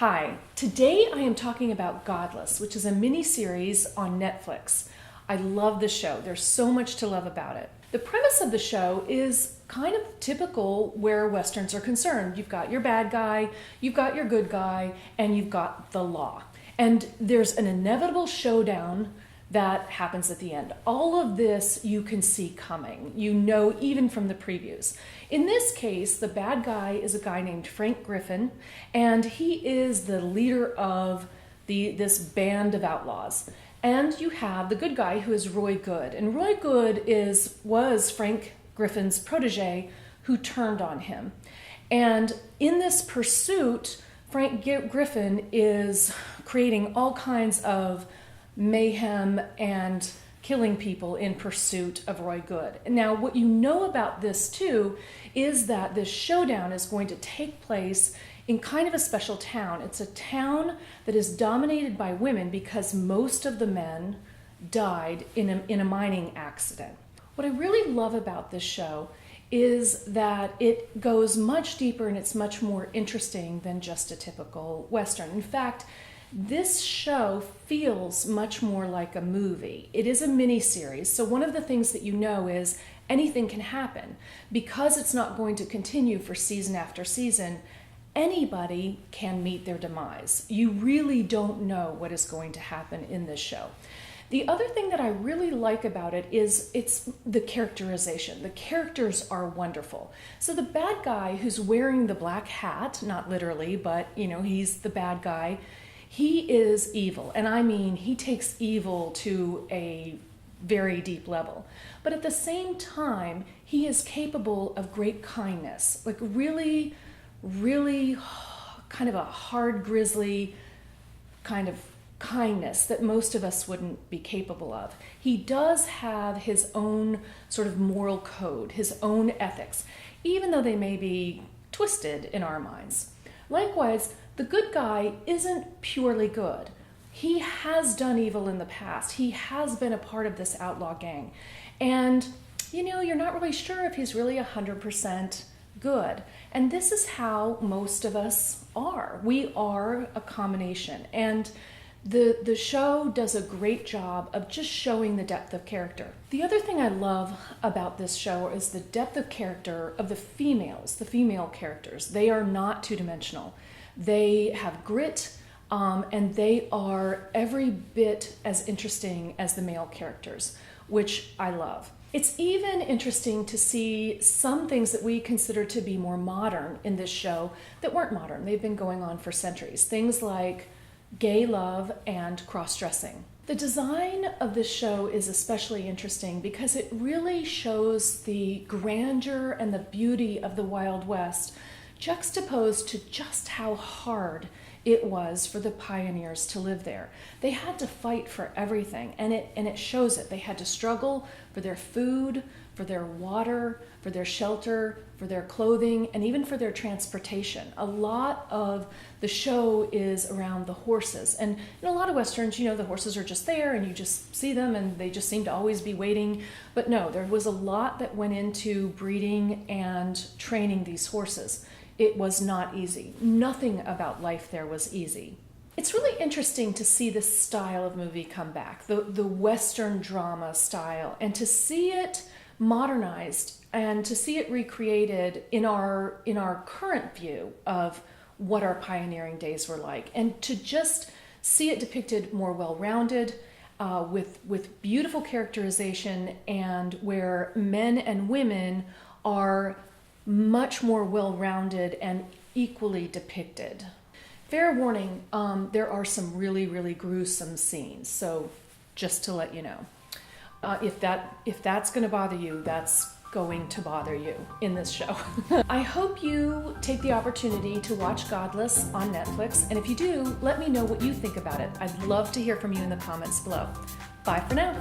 Hi, today I am talking about Godless, which is a mini-series on Netflix. I love the show. There's so much to love about it. The premise of the show is kind of typical where Westerns are concerned. You've got your bad guy, you've got your good guy, and you've got the law. And there's an inevitable showdown that happens at the end. All of this you can see coming, you know, even from the previews. In this case, the bad guy is a guy named Frank Griffin, and he is the leader of this band of outlaws. And you have the good guy, who is Roy Good. And Roy Good was Frank Griffin's protege who turned on him. And in this pursuit, Frank Griffin is creating all kinds of mayhem and killing people in pursuit of Roy Good. Now, what you know about this too is that this showdown is going to take place in kind of a special town. It's a town that is dominated by women because most of the men died in a mining accident. What I really love about this show is that it goes much deeper and it's much more interesting than just a typical Western. In fact, this show feels much more like a movie. It is a mini-series, so one of the things that you know is anything can happen. Because it's not going to continue for season after season, anybody can meet their demise. You really don't know what is going to happen in this show. The other thing that I really like about it is it's the characterization. The characters are wonderful. So the bad guy who's wearing the black hat, not literally, but you know, he's the bad guy. He is evil, and I mean he takes evil to a very deep level. But at the same time, he is capable of great kindness, like really kind of a hard, grisly kind of kindness that most of us wouldn't be capable of. He does have his own sort of moral code, his own ethics, even though they may be twisted in our minds. Likewise, the good guy isn't purely good. He has done evil in the past. He has been a part of this outlaw gang. And, you know, you're not really sure if he's really 100% good. And this is how most of us are. We are a combination. And the show does a great job of just showing the depth of character. The other thing I love about this show is the depth of character of the female characters. They are not two-dimensional. They have grit, and they are every bit as interesting as the male characters, which I love. It's even interesting to see some things that we consider to be more modern in this show that weren't modern. They've been going on for centuries. Things like gay love and cross-dressing. The design of this show is especially interesting because it really shows the grandeur and the beauty of the Wild West juxtaposed to just how hard it was for the pioneers to live there. They had to fight for everything, and it shows it. They had to struggle for their food, for their water, for their shelter, for their clothing, and even for their transportation. A lot of the show is around the horses. And in a lot of Westerns, you know, the horses are just there and you just see them and they just seem to always be waiting. But no, there was a lot that went into breeding and training these horses. It was not easy. Nothing about life there was easy. It's really interesting to see this style of movie come back, the Western drama style, and to see it modernized and to see it recreated in our current view of what our pioneering days were like, and to just see it depicted more well-rounded, with beautiful characterization, and where men and women are much more well-rounded and equally depicted. Fair warning, there are some really gruesome scenes, so just to let you know. If that's going to bother you, that's going to bother you in this show. I hope you take the opportunity to watch Godless on Netflix, and if you do, let me know what you think about it. I'd love to hear from you in the comments below. Bye for now.